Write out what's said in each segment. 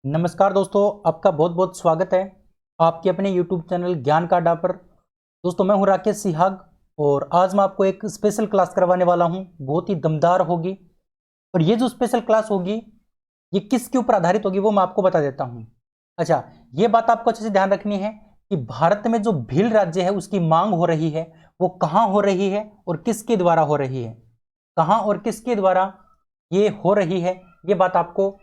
नमस्कार दोस्तों, आपका बहुत बहुत स्वागत है आपके अपने YouTube चैनल ज्ञान का अड्डा पर। दोस्तों, मैं हूं राकेश सिहाग और आज मैं आपको एक स्पेशल क्लास करवाने वाला हूं। बहुत ही दमदार होगी और ये जो स्पेशल क्लास होगी ये किसके ऊपर आधारित होगी वो मैं आपको बता देता हूं। अच्छा, ये बात आपको अच्छे से ध्यान रखनी है कि भारत में जो भील राज्य है उसकी मांग हो रही है वो कहां हो रही है और किसके द्वारा हो रही है। कहां और किसके द्वारा ये हो रही है ये बात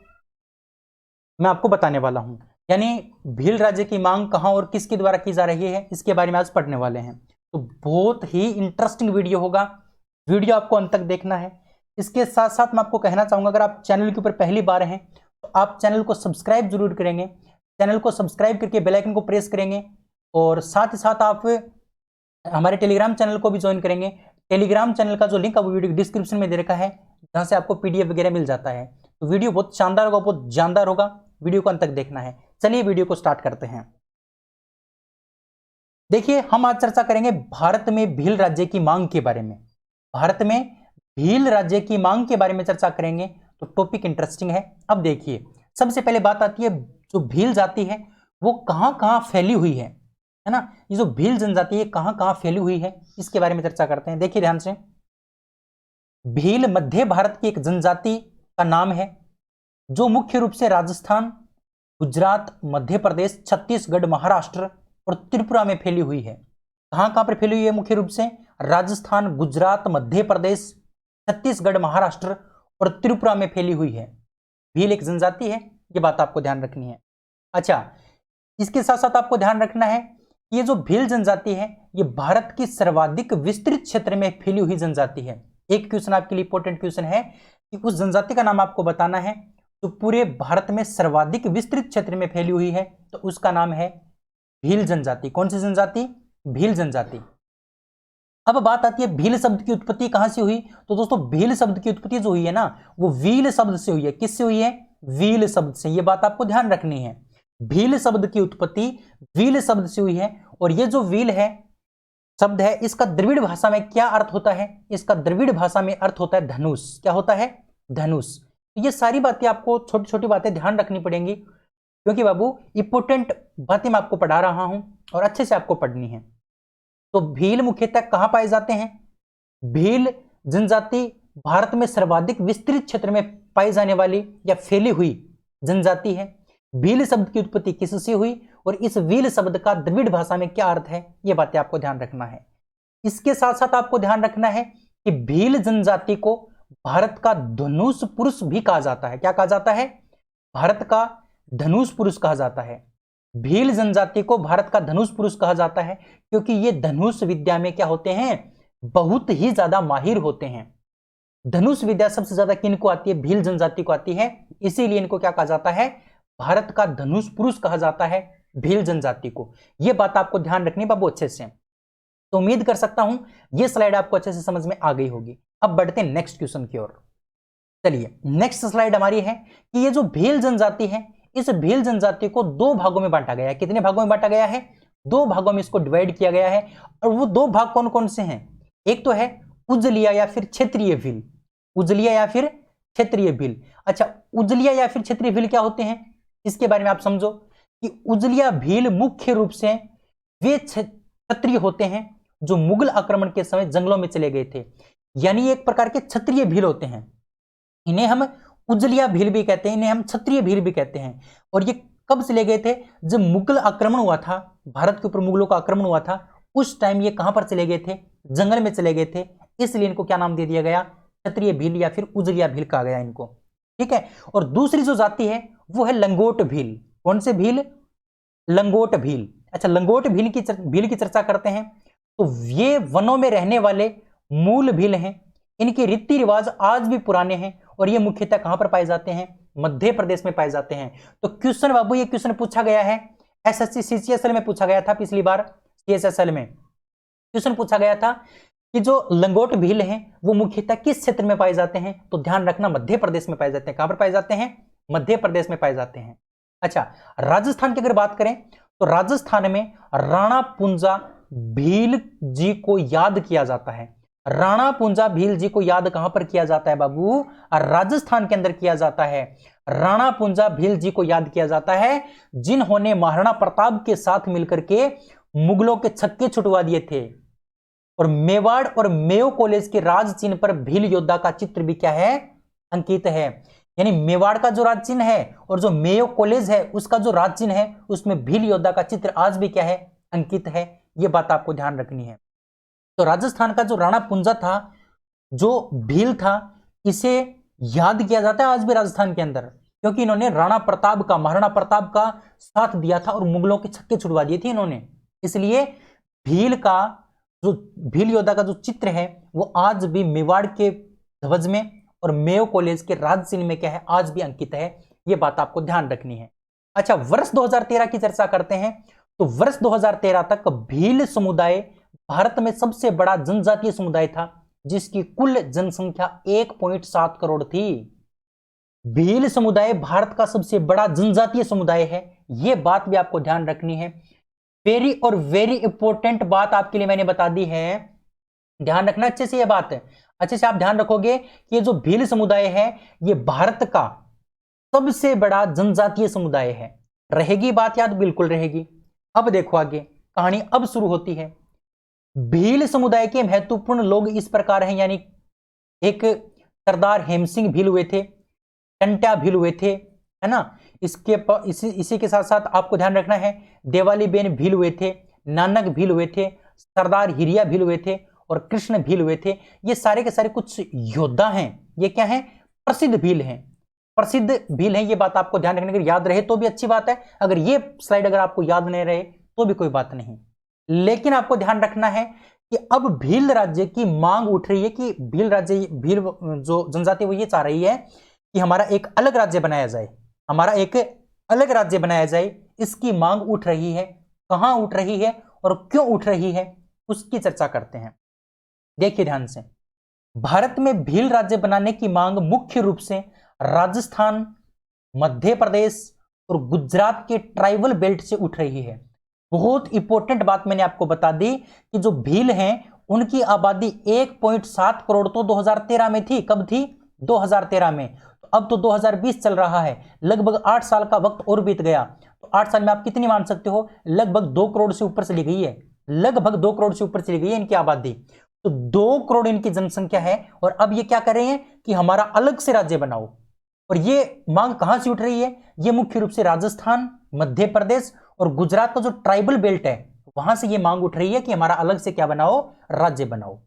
मैं आपको बताने वाला हूं। यानी भील राज्य की मांग कहां और किसके द्वारा की जा रही है इसके बारे में आज पढ़ने वाले हैं। तो बहुत ही इंटरेस्टिंग वीडियो होगा, वीडियो आपको अंत तक देखना है। इसके साथ साथ मैं आपको कहना चाहूंगा, अगर आप चैनल के ऊपर पहली बार हैं तो आप चैनल को सब्सक्राइब जरूर करेंगे। चैनल को सब्सक्राइब करके बेल आइकन को प्रेस करेंगे और साथ ही साथ आप हमारे टेलीग्राम चैनल को भी ज्वाइन करेंगे। टेलीग्राम चैनल का जो लिंक है वो वीडियो डिस्क्रिप्शन में दे रखा है, जहां से आपको पीडीएफ वगैरह मिल जाता है। तो वीडियो बहुत शानदार होगा, बहुत जानदार होगा, वीडियो को अंत तक देखना है। चलिए वीडियो को स्टार्ट करते हैं। देखिए, हम आज चर्चा करेंगे भारत में भील राज्य की मांग के बारे में। भारत में भील राज्य की मांग के बारे में चर्चा करेंगे, तो टॉपिक इंटरेस्टिंग है। अब देखिए, सबसे पहले बात आती है जो भील जाति है वो कहां कहां फैली हुई है ना। ये जो भील जनजाति है कहां कहां फैली हुई है इसके बारे में चर्चा करते हैं। देखिए ध्यान से, भील मध्य भारत की एक जनजाति का नाम है जो मुख्य रूप से राजस्थान, गुजरात, मध्य प्रदेश, छत्तीसगढ़, महाराष्ट्र और त्रिपुरा में फैली हुई है। कहां कहां पर फैली हुई है? मुख्य रूप से राजस्थान, गुजरात, मध्य प्रदेश, छत्तीसगढ़, महाराष्ट्र और त्रिपुरा में फैली हुई है। भील एक जनजाति है, ये बात आपको ध्यान रखनी है। अच्छा, इसके साथ साथ आपको ध्यान रखना है कि ये जो भील जनजाति है ये भारत की सर्वाधिक विस्तृत क्षेत्र में फैली हुई जनजाति है। एक क्वेश्चन आपके लिए इंपॉर्टेंट क्वेश्चन है कि उस जनजाति का नाम आपको बताना है जो पूरे भारत में सर्वाधिक विस्तृत क्षेत्र में फैली हुई है, तो उसका नाम है भील जनजाति। कौन सी जनजाति? भील जनजाति। अब बात आती है भील शब्द की उत्पत्ति कहां से हुई। तो दोस्तों, भील शब्द की उत्पत्ति जो हुई है ना वो वील शब्द से हुई है। किससे हुई है? वील शब्द से। यह बात आपको ध्यान रखनी है, भील शब्द की उत्पत्ति वील शब्द से हुई है। और ये जो वील है शब्द है, इसका द्रविड़ भाषा में क्या अर्थ होता है? इसका द्रविड़ भाषा में अर्थ होता है धनुष। क्या होता है? धनुष। ये सारी बातें आपको छोटी छोटी बातें ध्यान रखनी पड़ेंगी, क्योंकि बाबू इंपोर्टेंट बातें मैं आपको पढ़ा रहा हूं और अच्छे से आपको पढ़नी है। तो भील मुख्यतः कहां पाए जाते हैं? भील जनजाति भारत में सर्वाधिक विस्तृत क्षेत्र में पाई जाने वाली या फैली हुई जनजाति है। भील शब्द की उत्पत्ति किससे हुई और इस भील शब्द का द्रविड़ भाषा में क्या अर्थ है, ये बातें आपको ध्यान रखना है। इसके साथ साथ आपको ध्यान रखना है कि भील जनजाति को भारत का धनुष पुरुष भी कहा जाता है। क्या कहा जाता है? भारत का धनुष पुरुष कहा जाता है। भील जनजाति को भारत का धनुष पुरुष कहा जाता है क्योंकि ये धनुष विद्या में क्या होते हैं? बहुत ही ज्यादा माहिर होते हैं। धनुष विद्या सबसे ज्यादा किनको आती है? भील जनजाति को आती है, इसीलिए इनको क्या कहा जाता है? भारत का धनुष पुरुष कहा जाता है भील जनजाति को। यह बात आपको ध्यान रखनी बाबू अच्छे से। तो उम्मीद कर सकता हूं यह स्लाइड आपको अच्छे से समझ में आ गई होगी। अब बढ़ते हैं नेक्स्ट क्वेश्चन की ओर। चलिए, नेक्स्ट स्लाइड हमारी है कि ये जो भील जनजाति है इस भील जनजाति को दो भागों में बांटा गया है। कितने भागों में बांटा गया है? दो भागों में इसको डिवाइड किया गया है। और वो दो भाग कौन कौन से हैं? एक तो है उजलिया या फिर क्षेत्रीय भील। उजलिया या फिर क्षेत्रीय भील। अच्छा, उजलिया या फिर क्षेत्रीय भील क्या होते हैं इसके बारे में आप समझो कि उजलिया भील मुख्य रूप से वे क्षत्रिय होते हैं जो मुगल आक्रमण के समय जंगलों में चले गए थे। यानी एक प्रकार के क्षत्रिय भील होते हैं। इन्हें हम उजलिया भील भी कहते हैं, इन्हें हम क्षत्रिय भील भी कहते हैं। और ये कब चले गए थे? जब मुगल आक्रमण हुआ था, भारत के ऊपर मुगलों का आक्रमण हुआ था, उस टाइम ये कहां पर चले गए थे? जंगल में चले गए थे। इसलिए इनको क्या नाम दे दिया गया? क्षत्रिय भील या फिर उजलिया भील कहा गया इनको। ठीक है। और दूसरी जो जाति है वो है लंगोट भील। कौन से भील? लंगोट भील। अच्छा, लंगोट भील की चर्चा करते हैं तो ये वनों में रहने वाले मूल भील हैं। इनके रीति रिवाज आज भी पुराने हैं और ये मुख्यतः कहां पर पाए जाते हैं? मध्य प्रदेश में पाए जाते हैं। तो क्वेश्चन बाबू, ये क्वेश्चन पूछा गया है एसएससी सीसीएसएल में पूछा गया था। पिछली बार सीएसएसएल में क्वेश्चन पूछा गया था कि जो लंगोट भील हैं वो मुख्यतः किस क्षेत्र में पाए जाते हैं? तो ध्यान रखना, मध्य प्रदेश में पाए जाते हैं। कहां पर पाए जाते हैं? मध्य प्रदेश में पाए जाते हैं। अच्छा, राजस्थान की अगर बात करें तो राजस्थान में राणा पुंजा भील जी को याद किया जाता है। राणा पुंजा भील जी को याद कहां पर किया जाता है बाबू? राजस्थान के अंदर किया जाता है। राणा पुंजा भील जी को याद किया जाता है जिन्होंने महाराणा प्रताप के साथ मिलकर के मुगलों के छक्के छुटवा दिए थे। और मेवाड़ और मेयो कॉलेज के राज चिन्ह पर भील योद्धा का चित्र भी क्या है? अंकित है। यानी मेवाड़ का जो राज चिन्ह है और जो मेयो कॉलेज है उसका जो राज चिन्ह है उसमें भील योद्धा का चित्र आज भी क्या है? अंकित है। यह बात आपको ध्यान रखनी है। तो राजस्थान का जो राणा पुंजा था, जो भील था, इसे याद किया जाता है आज भी राजस्थान के अंदर, क्योंकि इन्होंने राणा प्रताप का, महाराणा प्रताप का साथ दिया था और मुगलों के छक्के छुड़वा दिए थे इन्होंने। इसलिए भील का जो भील योद्धा का जो चित्र है वो आज भी मेवाड़ के ध्वज में और मेयो कॉलेज के राज चिन्ह में क्या है? आज भी अंकित है। ये बात आपको ध्यान रखनी है। अच्छा, वर्ष 2013 की चर्चा करते हैं। तो वर्ष 2013 तक भील समुदाय भारत में सबसे बड़ा जनजातीय समुदाय था, जिसकी कुल जनसंख्या 1.7 करोड़ थी। भील समुदाय भारत का सबसे बड़ा जनजातीय समुदाय है। यह बात भी आपको ध्यान रखनी है। वेरी और वेरी इंपॉर्टेंट बात आपके लिए मैंने बता दी है, ध्यान रखना अच्छे से। यह बात है अच्छे से आप ध्यान रखोगे कि ये जो भील समुदाय है ये भारत का सबसे बड़ा जनजातीय समुदाय है। रहेगी बात याद? बिल्कुल रहेगी। अब देखो आगे कहानी अब शुरू होती है। भील समुदाय के महत्वपूर्ण लोग इस प्रकार हैं, यानी एक सरदार हेमसिंह भील हुए थे, टंट्या भील हुए थे, है ना। इसी के साथ साथ आपको ध्यान रखना है देवाली बेन भील हुए थे, नानक भील हुए थे, सरदार हिरिया भील हुए थे और कृष्ण भील हुए थे। ये सारे के सारे कुछ योद्धा हैं। ये क्या हैं? प्रसिद्ध भील हैं, प्रसिद्ध भील हैं। ये बात आपको ध्यान रखने के याद रहे तो भी अच्छी बात है, अगर ये स्लाइड अगर आपको याद नहीं रहे तो भी कोई बात नहीं। लेकिन आपको ध्यान रखना है कि अब भील राज्य की मांग उठ रही है कि भील जो जनजाति वो ये चाह रही है कि हमारा एक अलग राज्य बनाया जाए, हमारा एक अलग राज्य बनाया जाए। इसकी मांग उठ रही है। कहां उठ रही है और क्यों उठ रही है उसकी चर्चा करते हैं। देखिए ध्यान से, भारत में भील राज्य बनाने की मांग मुख्य रूप से राजस्थान, मध्य प्रदेश और गुजरात के ट्राइबल बेल्ट से उठ रही है। बहुत इंपॉर्टेंट बात मैंने आपको बता दी कि जो भील हैं उनकी आबादी 1.7 करोड़ तो 2013 में थी। कब थी? 2013 में। तो अब तो 2020 चल रहा है, लगभग 8 साल का वक्त और बीत गया। तो 8 साल में आप कितनी मान सकते हो? लगभग 2 करोड़ से ऊपर चली गई है, लगभग 2 करोड़ से ऊपर चली गई है इनकी आबादी। तो 2 करोड़ इनकी जनसंख्या है और अब ये क्या कर रहे हैं कि हमारा अलग से राज्य बनाओ। और ये मांग कहां से उठ रही है? ये मुख्य रूप से राजस्थान, मध्य प्रदेश और गुजरात का जो ट्राइबल बेल्ट है वहां से ये मांग उठ रही है कि हमारा अलग से क्या बनाओ? राज्य बनाओ।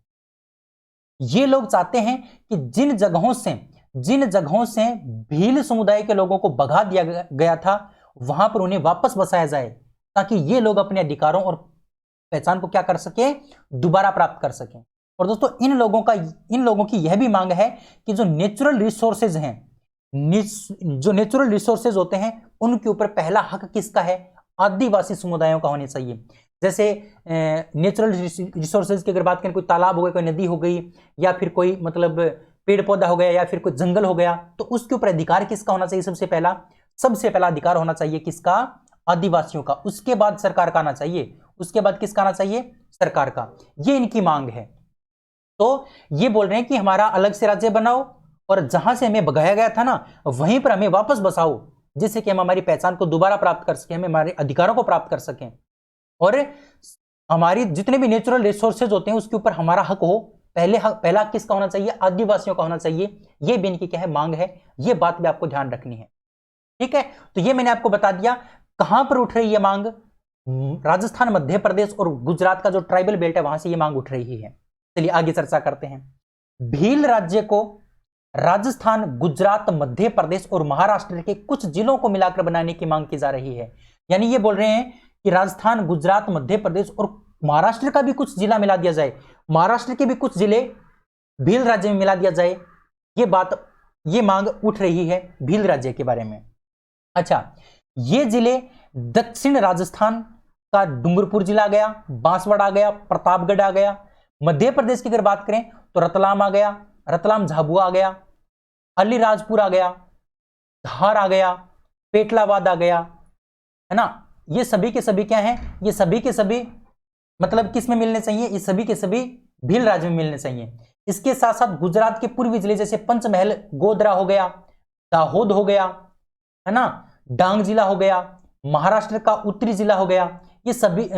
ये लोग चाहते हैं कि जिन जगहों से भील समुदाय के लोगों को भगा दिया गया था वहां पर उन्हें वापस बसाया जाए, ताकि ये लोग अपने अधिकारों और पहचान को क्या कर सके? दोबारा प्राप्त कर सकें। और दोस्तों इन लोगों की यह भी मांग है कि जो नेचुरल रिसोर्सेज हैं, जो नेचुरल रिसोर्सेज होते हैं उनके ऊपर पहला हक किसका है? आदिवासी समुदायों का होना चाहिए। जैसे नेचुरल रिसोर्सेज की अगर बात करें, कोई तालाब हो गया, कोई नदी हो गई, या फिर कोई मतलब पेड़ पौधा हो गया, या फिर कोई जंगल हो गया, तो उसके ऊपर अधिकार किसका होना चाहिए? सबसे पहला अधिकार होना चाहिए किसका? आदिवासियों का। उसके बाद सरकार का आना चाहिए। उसके बाद किसका आना चाहिए? सरकार का। ये इनकी मांग है। तो ये बोल रहे हैं कि हमारा अलग से राज्य बनाओ और जहां से हमें भगाया गया था ना वहीं पर हमें वापस बसाओ, जिससे कि हम हमारी पहचान को दोबारा प्राप्त कर सकें, हमें हमारे अधिकारों को प्राप्त कर सकें और हमारी जितने भी नेचुरल रिसोर्सेज होते हैं उसके ऊपर हमारा हक हो। पहला किसका होना चाहिए? आदिवासियों का होना चाहिए। ये भी इनकी क्या है? मांग है। ये बात भी आपको ध्यान रखनी है, ठीक है। तो ये मैंने आपको बता दिया कहां पर उठ रही है मांग। राजस्थान, मध्य प्रदेश और गुजरात का जो ट्राइबल बेल्ट है वहां से ये मांग उठ रही है। चलिए आगे चर्चा करते हैं। भील राज्य को राजस्थान, गुजरात, मध्य प्रदेश और महाराष्ट्र के कुछ जिलों को मिलाकर बनाने की मांग की जा रही है। यानी ये बोल रहे हैं कि राजस्थान, गुजरात, मध्य प्रदेश और महाराष्ट्र का भी कुछ जिला मिला दिया जाए, महाराष्ट्र के भी कुछ जिले भील राज्य में मिला दिया जाए। ये मांग उठ रही है भील राज्य के बारे में। अच्छा, ये जिले दक्षिण राजस्थान का डूंगरपुर जिला आ गया, बांसवाड़ा आ गया, प्रतापगढ़ आ गया। मध्य प्रदेश की अगर बात करें तो रतलाम आ गया, रतलाम झाबुआ आ गया, अलीराजपुर आ गया, धार आ गया, पेटलावाद आ गया, है ना। ये सभी के सभी क्या हैं? ये सभी के सभी मतलब किस में मिलने चाहिए? ये सभी के सभी भील राज्य में मिलने चाहिए। इसके साथ साथ गुजरात के पूर्वी जिले जैसे पंचमहल, गोधरा हो गया, दाहोद हो गया, है ना, डांग जिला हो गया, महाराष्ट्र का उत्तरी जिला हो गया, ये सभी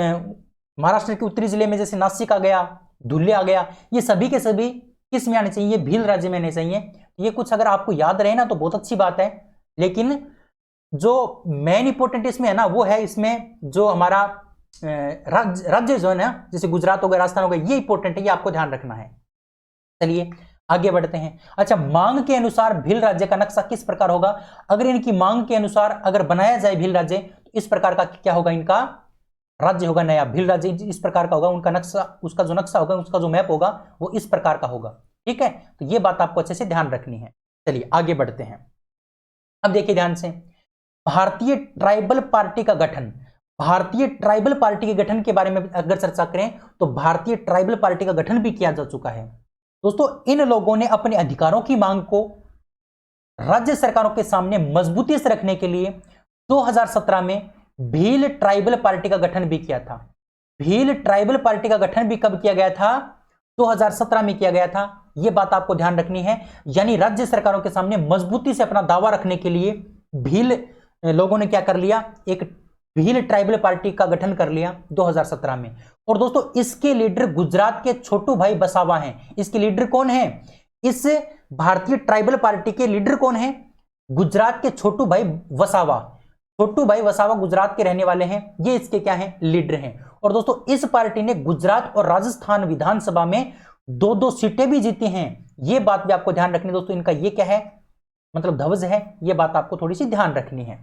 महाराष्ट्र के उत्तरी जिले में जैसे नासिक आ गया, धुले आ गया, ये सभी के सभी किस में आने चाहिए? भील राज्य में आने चाहिए। ये कुछ अगर आपको याद रहे ना तो बहुत अच्छी बात है, लेकिन जो मेन इंपॉर्टेंट इसमें है ना वो है इसमें जो हमारा राज्य जो है ना, जैसे गुजरात हो गया, राजस्थान हो गया, ये इंपॉर्टेंट है, ये आपको ध्यान रखना है। चलिए आगे बढ़ते हैं। अच्छा, मांग के अनुसार भील राज्य का नक्शा किस प्रकार होगा? अगर इनकी मांग के अनुसार अगर बनाया जाए भील राज्य, तो इस प्रकार का क्या होगा? इनका राज्य होगा नया, भील राज्य इस प्रकार का होगा। उनका नक्शा, उसका जो नक्शा होगा, उसका जो मैप होगा वो इस प्रकार का होगा। ठीक है, तो ये बात आपको अच्छे से ध्यान रखनी है। चलिए आगे बढ़ते हैं। अब देखिए ध्यान से, भारतीय ट्राइबल पार्टी का गठन, भारतीय ट्राइबल पार्टी के गठन के बारे में अगर चर्चा करें तो भारतीय ट्राइबल पार्टी का गठन भी किया जा चुका है। दोस्तों, इन लोगों ने अपने अधिकारों की मांग को राज्य सरकारों के सामने मजबूती से रखने के लिए 2017 में भील ट्राइबल पार्टी का गठन भी किया था। भील ट्राइबल पार्टी का गठन भी कब किया गया था? 2017 में किया गया था। यह बात आपको ध्यान रखनी है। यानी राज्य सरकारों के सामने मजबूती से अपना दावा रखने के लिए भील लोगों ने क्या कर लिया? एक भील ट्राइबल पार्टी का गठन कर लिया 2017 में। और दोस्तों, इसके लीडर गुजरात के छोटू भाई वसावा हैं। इसके लीडर कौन है? इस भारतीय ट्राइबल पार्टी के लीडर कौन है? गुजरात के छोटू भाई वसावा। छोटू भाई वसावा गुजरात के रहने वाले हैं, ये इसके क्या हैं? लीडर हैं। और दोस्तों, इस पार्टी ने गुजरात और राजस्थान विधानसभा में 2-2 सीटें भी जीती हैं। ये बात भी आपको ध्यान रखनी दोस्तों। इनका ये क्या है? मतलब ध्वज है। ये बात आपको थोड़ी सी ध्यान रखनी है।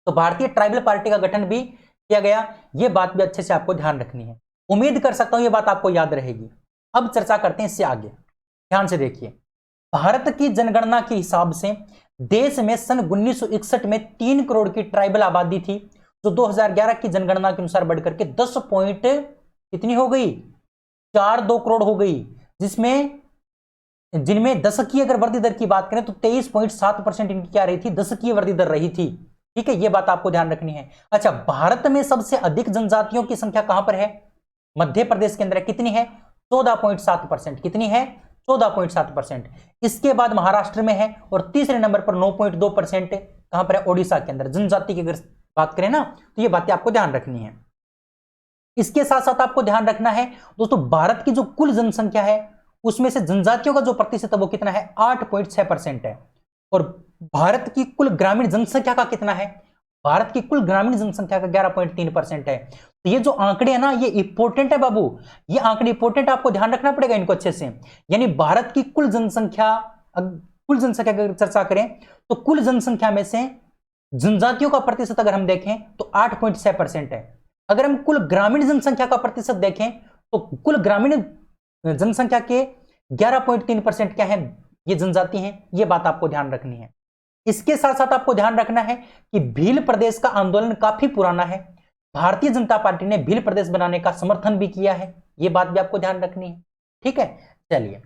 तो भारतीय ट्राइबल पार्टी का गठन भी किया गया, ये बात भी अच्छे से आपको ध्यान रखनी है। उम्मीद कर सकता हूं ये बात आपको याद रहेगी। अब चर्चा करते हैं इससे आगे। ध्यान से देखिए, भारत की जनगणना के हिसाब से देश में सन 1961 में 3 करोड़ की ट्राइबल आबादी थी, जो 2011 की जनगणना के अनुसार बढ़कर के 10 पॉइंट कितनी हो गई? 4-2 करोड़ हो गई, जिनमें दशकीय अगर वृद्धि दर की बात करें तो 23.7% इनकी क्या रही थी? दशकीय वृद्धि दर रही थी। ठीक है, यह बात आपको ध्यान रखनी है। अच्छा, भारत में सबसे अधिक जनजातियों की संख्या कहां पर है? मध्य प्रदेश के अंदर कितनी है? 14.7%। कितनी है? 14.7%। इसके बाद महाराष्ट्र में है, और तीसरे नंबर पर 9.2% कहां पर है? ओडिशा के अंदर। जनजाति की अगर बात करें ना तो ये बातें आपको ध्यान रखनी है। इसके साथ साथ आपको ध्यान रखना है दोस्तों, भारत की जो कुल जनसंख्या है उसमें से जनजातियों का जो प्रतिशत है वो कितना है? 8.6% है। और भारत की कुल ग्रामीण जनसंख्या का कितना है? भारत की कुल ग्रामीण जनसंख्या का 11.3% है। तो ये जो आंकड़े है ना, ये इंपॉर्टेंट है बाबू, ये आंकड़े इंपॉर्टेंट, आपको ध्यान रखना पड़ेगा इनको अच्छे से। यानी भारत की कुल जनसंख्या की चर्चा करें तो कुल जनसंख्या में से जनजातियों का प्रतिशत अगर हम देखें तो 8.6% है। अगर हम कुल ग्रामीण जनसंख्या का प्रतिशत देखें तो कुल ग्रामीण जनसंख्या के 11.3% क्या है? ये जनजाति हैं। ये बात आपको ध्यान रखनी है। इसके साथ साथ आपको ध्यान रखना है कि भील प्रदेश का आंदोलन काफी पुराना है। भारतीय जनता पार्टी ने भील प्रदेश बनाने का समर्थन भी किया है। ये बात भी आपको ध्यान रखनी है। ठीक है, चलिए,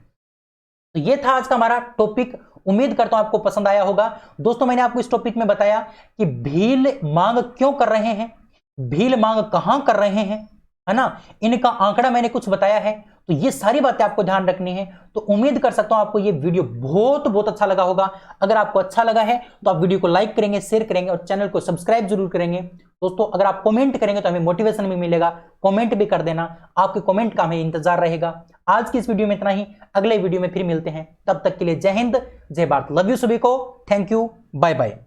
तो ये था आज का हमारा टॉपिक। उम्मीद करता हूं आपको पसंद आया होगा। दोस्तों, मैंने आपको इस टॉपिक में बताया कि भील मांग क्यों कर रहे हैं, भील मांग कहां कर रहे हैं, है ना, इनका आंकड़ा मैंने कुछ बताया है। तो ये सारी बातें आपको ध्यान रखनी है। तो उम्मीद कर सकता हूं आपको ये वीडियो बहुत बहुत अच्छा लगा होगा। अगर आपको अच्छा लगा है तो आप वीडियो को लाइक करेंगे, शेयर करेंगे और चैनल को सब्सक्राइब जरूर करेंगे। दोस्तों, अगर आप कमेंट करेंगे तो हमें मोटिवेशन भी मिलेगा। कमेंट भी कर देना, आपके कमेंट का हमें इंतजार रहेगा। आज की इस वीडियो में इतना ही, अगले वीडियो में फिर मिलते हैं। तब तक के लिए जय हिंद, जय भारत। लव यू सभी को। Thank you, bye bye.